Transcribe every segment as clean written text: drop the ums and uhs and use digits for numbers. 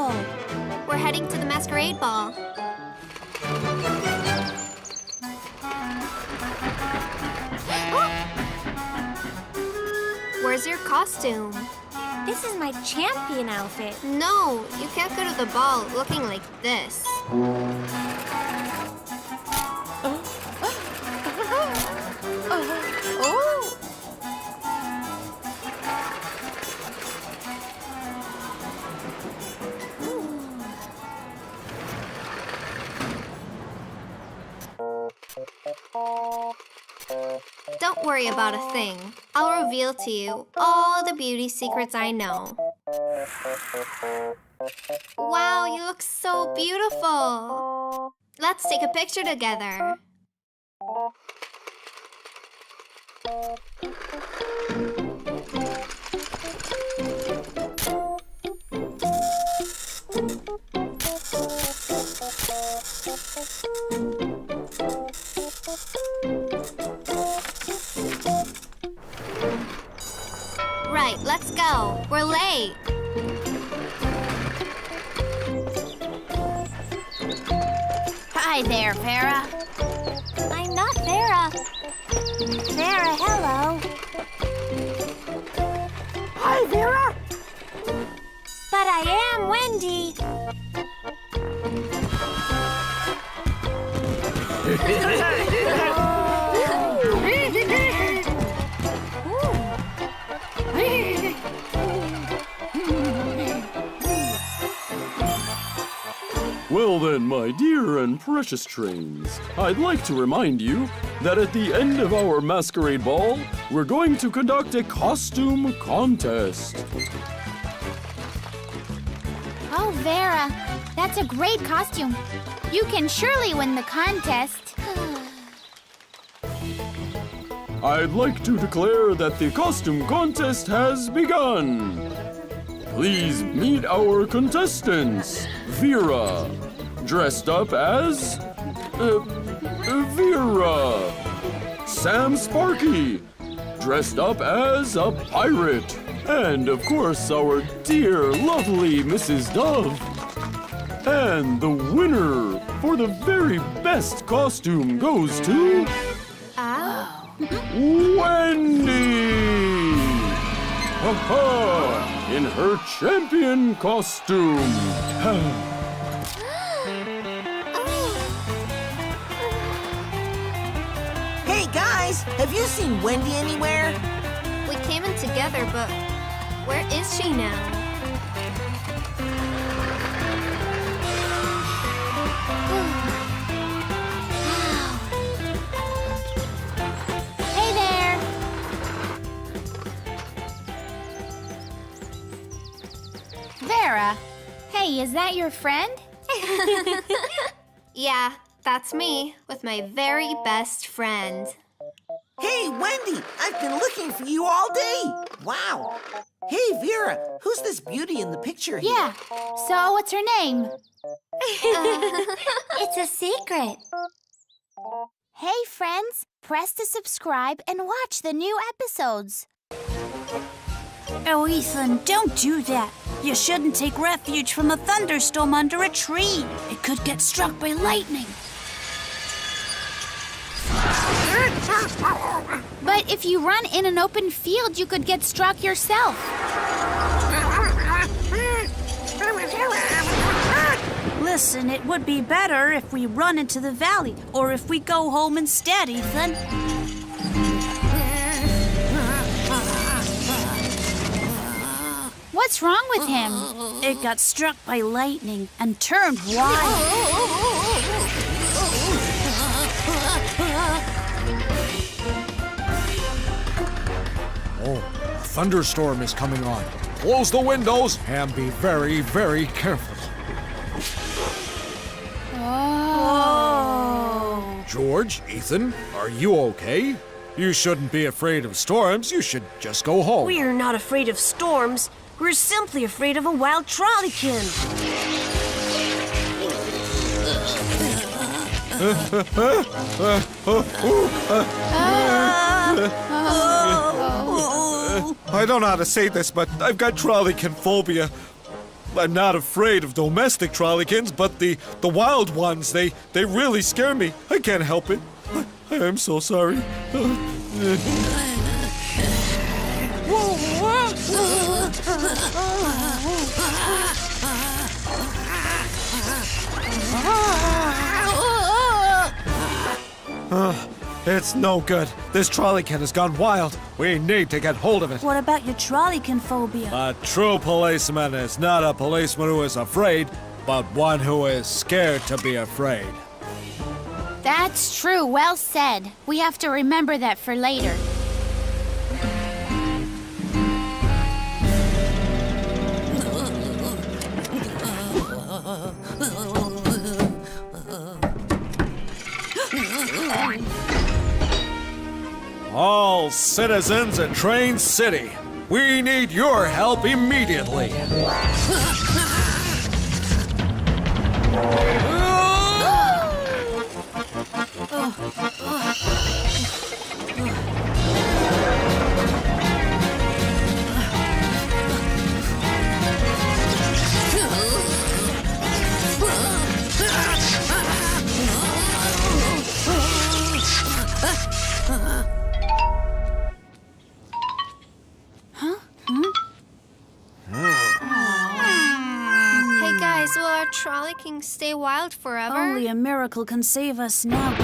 beautiful. We're heading to the masquerade ball. Where's your costume? This is my champion outfit. No, you can't go to the ball looking like this. Oh! Don't worry about a thing. I'll reveal to you all the beauty secrets I know. Wow, you look so beautiful. Let's take a picture together. Right, let's go. We're late. Hi there, Vera. I'm not Vera. Vera, hello. Hi, Vera. But I am Wendy. Well then, my dear and precious trains, I'd like to remind you that at the end of our masquerade ball, we're going to conduct a costume contest. Oh, Vera, that's a great costume. You can surely win the contest. I'd like to declare that the costume contest has begun. Please meet our contestants. Vera, dressed up as Vera. Sam Sparky, dressed up as a pirate. And of course, our dear, lovely Mrs. Dove. And the winner for the very best costume goes to Wendy! Ha-ha! In her champion costume. Hey, guys, have you seen Wendy anywhere? We came in together, but where is she now? Hey there. Vera, hey, is that your friend? Yeah, that's me with my very best friend. Hey, Wendy, I've been looking for you all day. Wow. Hey, Vera, who's this beauty in the picture here? Yeah. So, what's her name? It's a secret. Hey, friends, press to subscribe and watch the new episodes. Oh, Ethan, don't do that. You shouldn't take refuge from a thunderstorm under a tree. It could get struck by lightning. But if you run in an open field, you could get struck yourself. Listen, it would be better if we run into the valley, or if we go home instead, Ethan. What's wrong with him? It got struck by lightning and turned wild. Oh, a thunderstorm is coming on. Close the windows and be very, very careful. Oh. George, Ethan, are you okay? You shouldn't be afraid of storms. You should just go home. We're not afraid of storms. We're simply afraid of a wild trolleykin. I don't know how to say this, but I've got trolleykin phobia. I'm not afraid of domestic trollykins, but the wild ones, they really scare me. I can't help it. I am so sorry. It's no good. This trolleykin has gone wild. We need to get hold of it. What about your trolleykin phobia? A true policeman is not a policeman who is afraid, but one who is scared to be afraid. That's true. Well said. We have to remember that for later. All citizens in Train City, we need your help immediately. Hey guys, will our trolley king stay wild forever? Only a miracle can save us now.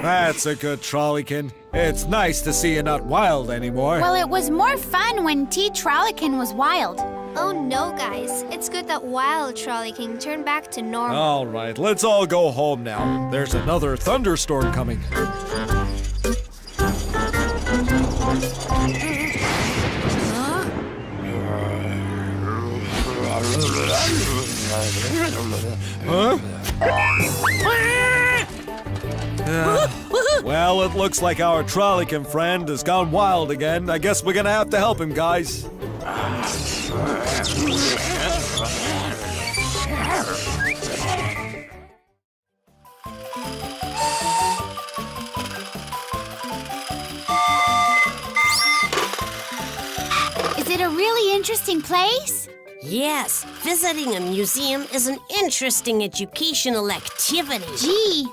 That's a good trolleykin. It's nice to see you not wild anymore. Well, it was more fun when T. Trollikin was wild. Oh no, guys. It's good that wild trolley king turned back to normal. All right, let's all go home now. There's another thunderstorm coming. Huh? Well, it looks like our trolleykin friend has gone wild again. I guess we're gonna have to help him, guys. Is it a really interesting place? Yes, visiting a museum is an interesting educational activity. Gee,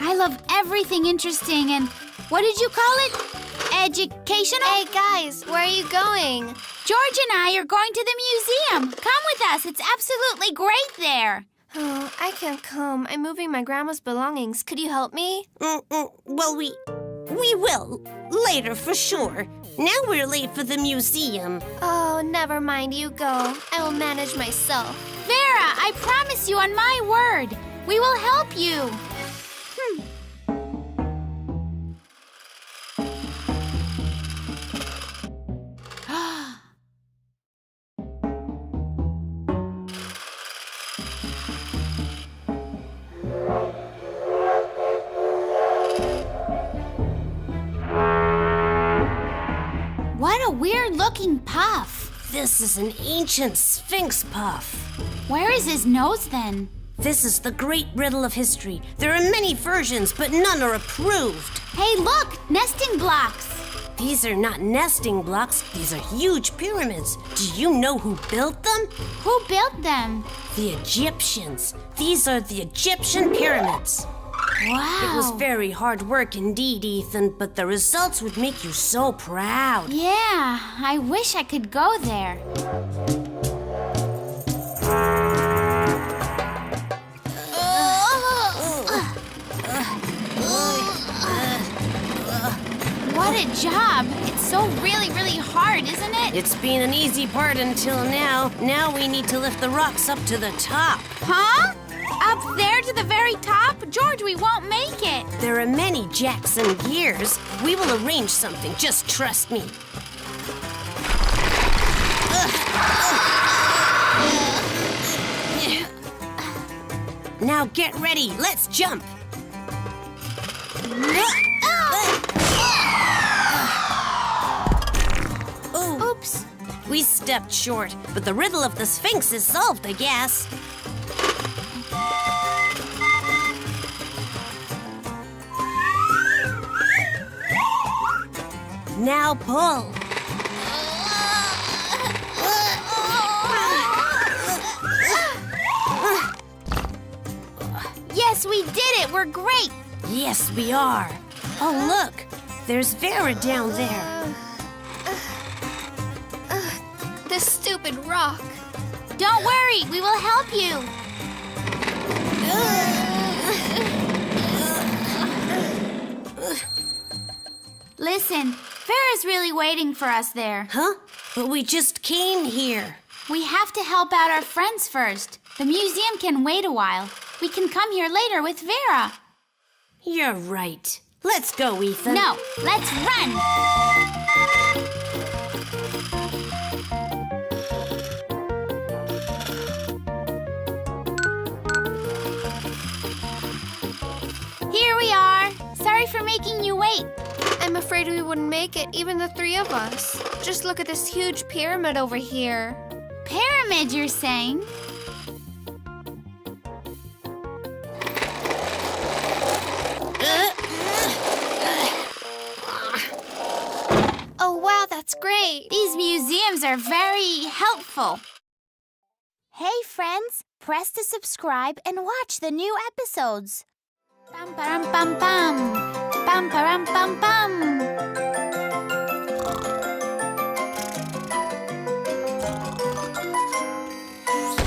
I love everything interesting and what did you call it? Educational? Hey guys, where are you going? George and I are going to the museum. Come with us. It's absolutely great there. Oh, I can't come. I'm moving my grandma's belongings. Could you help me? Well, we will. Later, for sure. Now we're late for the museum. Oh, never mind. You go. I will manage myself. Vera, I promise you on my word, we will help you. What a weird-looking puff. This is an ancient Sphinx puff. Where is his nose, then? This is the great riddle of history. There are many versions, but none are approved. Hey, look! Nesting blocks! These are not nesting blocks. These are huge pyramids. Do you know who built them? Who built them? The Egyptians. These are the Egyptian pyramids. Wow. It was very hard work indeed, Ethan, but the results would make you so proud. Yeah, I wish I could go there. What a job! It's so really hard, isn't it? It's been an easy part until now. Now we need to lift the rocks up to the top. Huh? Up there to the very top? George, we won't make it. There are many jacks and gears. We will arrange something, just trust me. Now get ready, let's jump. Oops. We stepped short, but the riddle of the Sphinx is solved, I guess. Now pull. Yes, we did it! We're great! Yes, we are. Oh, look. There's Vera down there. This stupid rock. Don't worry, we will help you. Listen, Vera's really waiting for us there. Huh? But we just came here. We have to help out our friends first. The museum can wait a while. We can come here later with Vera. You're right. Let's go, Ethan. No, let's run! Here we are. Sorry for making you wait. I'm afraid we wouldn't make it, even the three of us. Just look at this huge pyramid over here. Pyramid, you're saying? Oh, wow, that's great. These museums are very helpful. Hey, friends, press to subscribe and watch the new episodes. Bum param pum pum. Bum param pum pum.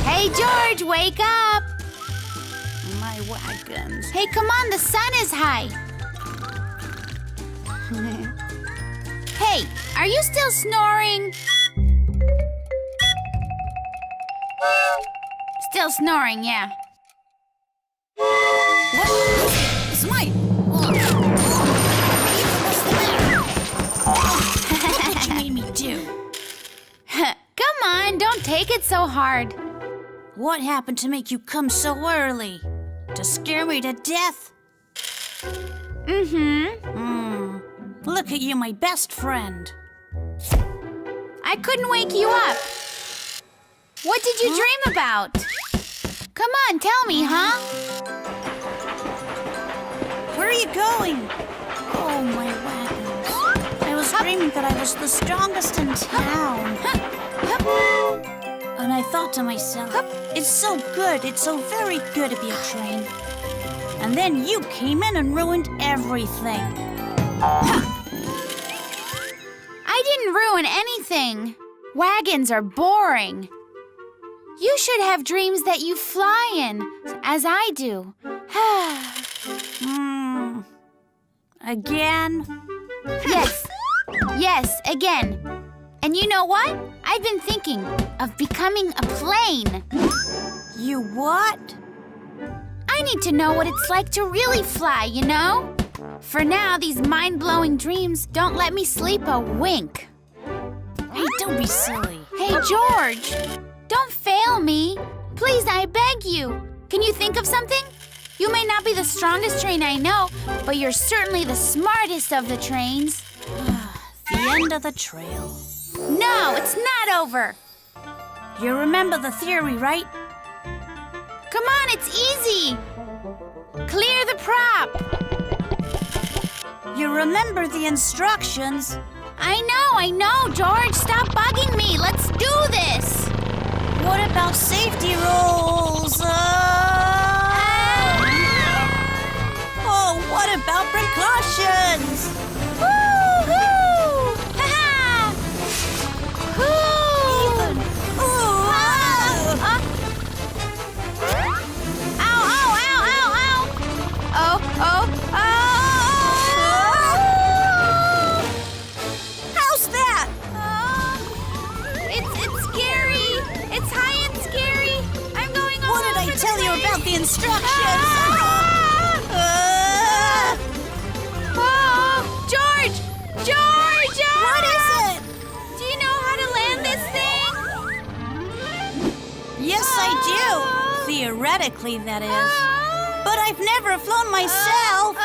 Hey, George, wake up! My wagons. Hey, come on, the sun is high. Hey, are you still snoring? Still snoring, yeah. What? It's mine. What you made me do? Come on, don't take it so hard. What happened to make you come so early? To scare me to death? Look at you, my best friend. I couldn't wake you up. What did you dream about? Come on, tell me, huh? Where are you going? Oh, my wagons. I was dreaming that I was the strongest in town. And I thought to myself, it's so good, it's so very good to be a train. And then you came in and ruined everything. I didn't ruin anything. Wagons are boring. You should have dreams that you fly in, as I do. Again? Yes, again. And you know what? I've been thinking of becoming a plane. You what? I need to know what it's like to really fly, you know? For now, these mind-blowing dreams don't let me sleep a wink. Hey, don't be silly. Hey, George, don't fail me. Please, I beg you. Can you think of something? You may not be the strongest train I know, but you're certainly the smartest of the trains. The end of the trail. No, it's not over. You remember the theory, right? Come on, it's easy. Clear the prop. You remember the instructions? I know, George. Stop bugging me. Let's do this. What about safety rules? Oh, what about precautions? Woo-hoo! Ha-ha! Ethan! Ow, ow, ow, ow, ow! Oh! How's that? It's scary. It's high and scary. I'm going all What did I over the tell you place. about the instructions? Oh, George! George! What is it? Do you know how to land this thing? Yes, I do. Theoretically, that is. But I've never flown myself.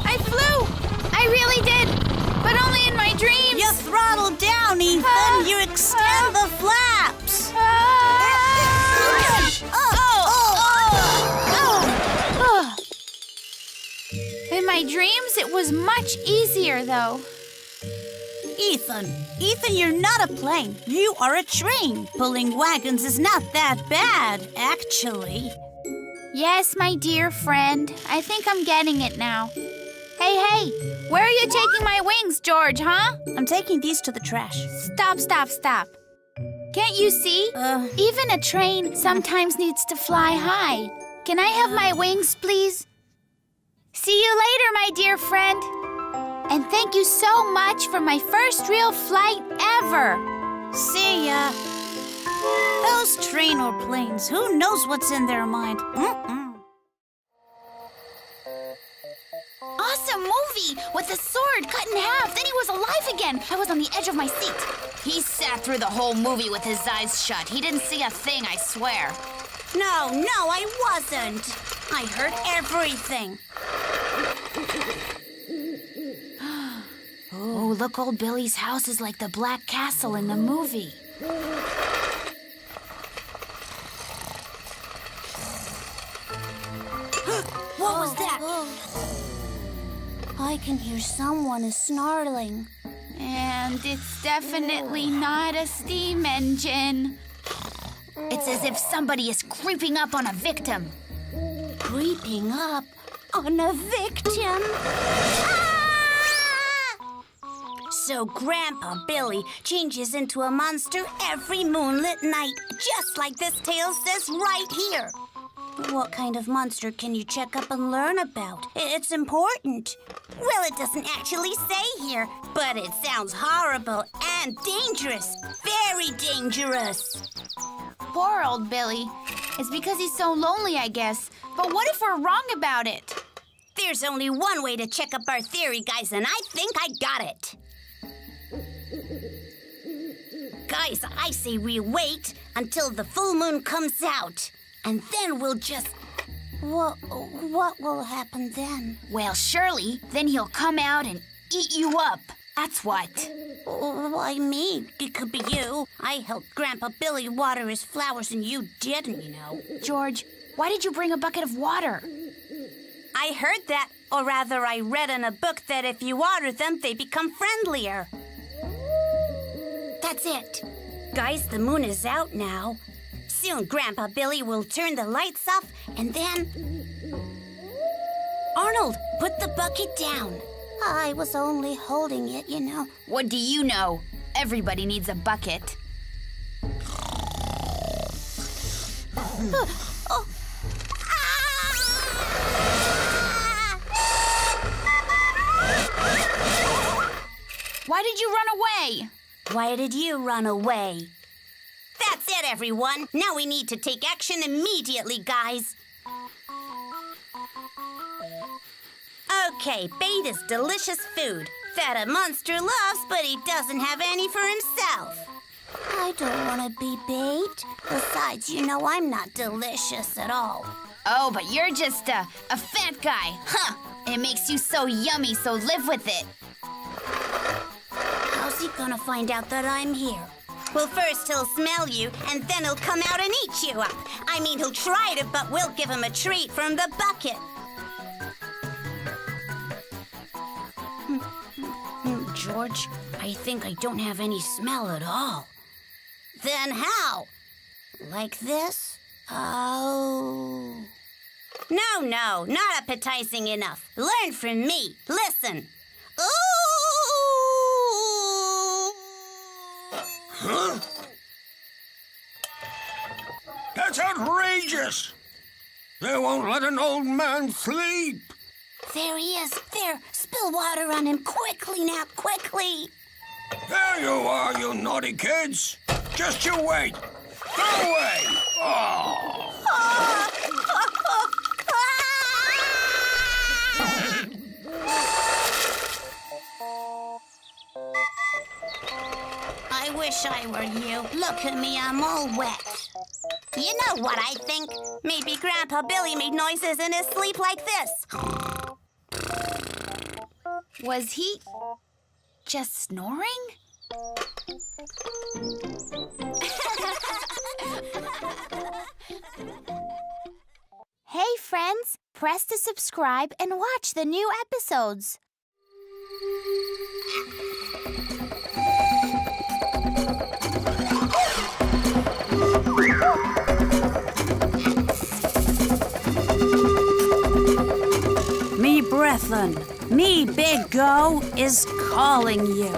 I flew. I really did. But only in my dreams. You throttle down, Ethan. You extend the flaps. my dreams, it was much easier, though. Ethan, you're not a plane. You are a train. Pulling wagons is not that bad, actually. Yes, my dear friend. I think I'm getting it now. Hey, where are you taking my wings, George, huh? I'm taking these to the trash. Stop. Can't you see? Even a train sometimes needs to fly high. Can I have my wings, please? See you later, my dear friend. And thank you so much for my first real flight ever. See ya. Those train or planes, who knows what's in their mind? Awesome movie! With the sword cut in half, then he was alive again. I was on the edge of my seat. He sat through the whole movie with his eyes shut. He didn't see a thing, I swear. No, I wasn't. I heard everything. Oh, look, old Billy's house is like the Black Castle in the movie. What was that? I can hear someone is snarling. And it's definitely not a steam engine. It's as if somebody is creeping up on a victim. Creeping up on a victim? So Grandpa Billy changes into a monster every moonlit night, just like this tale says right here. What kind of monster can you check up and learn about? It's important. Well, it doesn't actually say here, but it sounds horrible and dangerous. Very dangerous. Poor old Billy. It's because he's so lonely, I guess. But what if we're wrong about it? There's only one way to check up our theory, guys, and I think I got it. Guys, I say we wait until the full moon comes out, and then we'll just... What will happen then? Well, surely, then he'll come out and eat you up. That's what. Why me? It could be you. I helped Grandpa Billy water his flowers and you didn't, you know. George, why did you bring a bucket of water? I heard that, or rather I read in a book that if you water them, they become friendlier. That's it. Guys, the moon is out now. Soon Grandpa Billy will turn the lights off and then... Arnold, put the bucket down. I was only holding it, you know. What do you know? Everybody needs a bucket. Oh. Why did you run away? Why did you run away? That's it, everyone. Now we need to take action immediately, guys. Okay, bait is delicious food that a monster loves, but he doesn't have any for himself. I don't want to be bait. Besides, you know I'm not delicious at all. Oh, but you're just a fat guy. Huh. It makes you so yummy, so live with it. How's he gonna find out that I'm here? Well, first he'll smell you, and then he'll come out and eat you up. I mean, he'll try to, but we'll give him a treat from the bucket. George, I think I don't have any smell at all. Then how? Like this? Oh. No, not appetizing enough. Learn from me. Listen. Ooh! Huh? That's outrageous! They won't let an old man sleep. There he is. There. Spill water on him. Quickly now, quickly. There you are, you naughty kids. Just you wait. Go away. Oh. I wish I were you. Look at me, I'm all wet. You know what I think? Maybe Grandpa Billy made noises in his sleep like this. Was he just snoring? Hey, friends, press to subscribe and watch the new episodes. Me Brethren, me Big Go is calling you.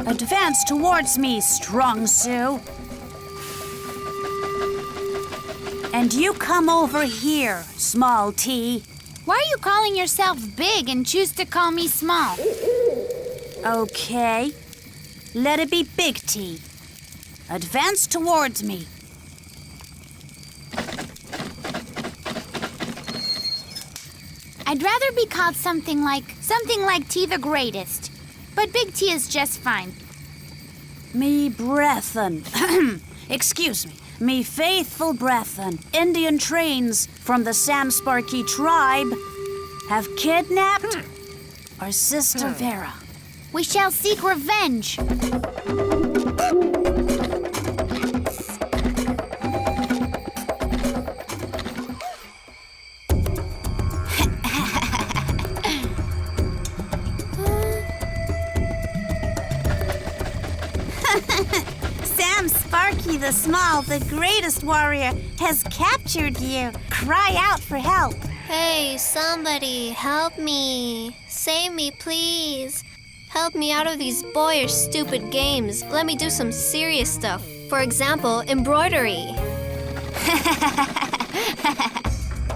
Advance towards me, Strong Sue. And you come over here, Small T. Why are you calling yourself big and choose to call me small? Okay. Let it be Big T. Advance towards me. I'd rather be called something like T the Greatest. But Big T is just fine. Me Brethren. Excuse me. Me faithful brethren, Indian trains from the Sam Sparky tribe, have kidnapped our sister Vera. We shall seek revenge. Sam Sparky the Small, the greatest warrior, has captured you. Cry out for help. Hey, somebody, help me. Save me, please. Help me out of these boyish, stupid games. Let me do some serious stuff. For example, embroidery.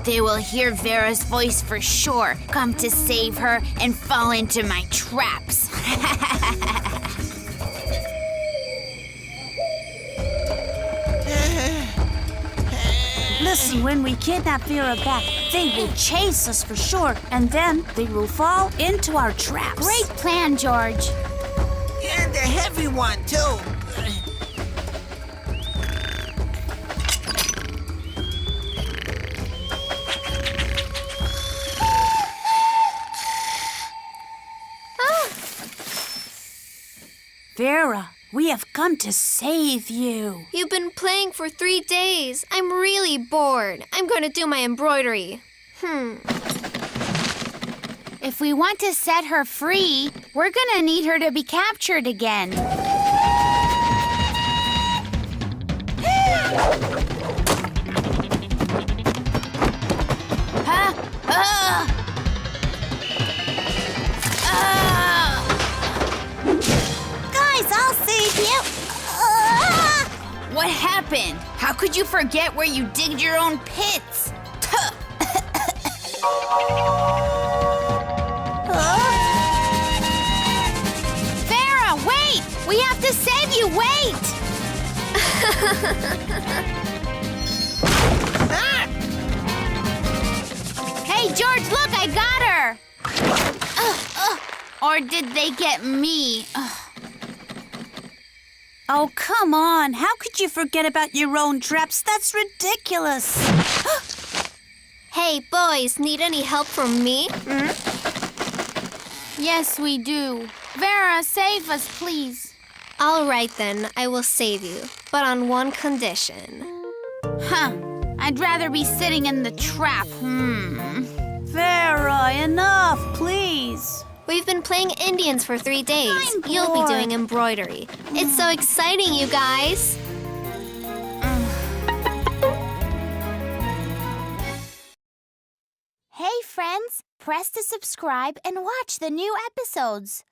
They will hear Vera's voice for sure, come to save her, and fall into my traps. Listen, when we kidnap Vera back, they will chase us for sure, and then they will fall into our traps. Great plan, George. And a heavy one, too. Vera, we have come to save you. You've been playing for 3 days. I'm really bored. I'm going to do my embroidery. If we want to set her free, we're gonna need her to be captured again. Guys, I'll save you. What happened? How could you forget where you digged your own pits? Vera, wait! We have to save you! Wait! Hey, George, look! I got her! Or did they get me? Oh, come on. How could you forget about your own traps? That's ridiculous. Hey, boys, need any help from me? Yes, we do. Vera, save us, please. All right, then. I will save you. But on one condition. Huh. I'd rather be sitting in the trap. Vera, enough, please. We've been playing Indians for 3 days. I'm You'll be bored. doing embroidery. It's so exciting, you guys. Hey friends, press to subscribe and watch the new episodes.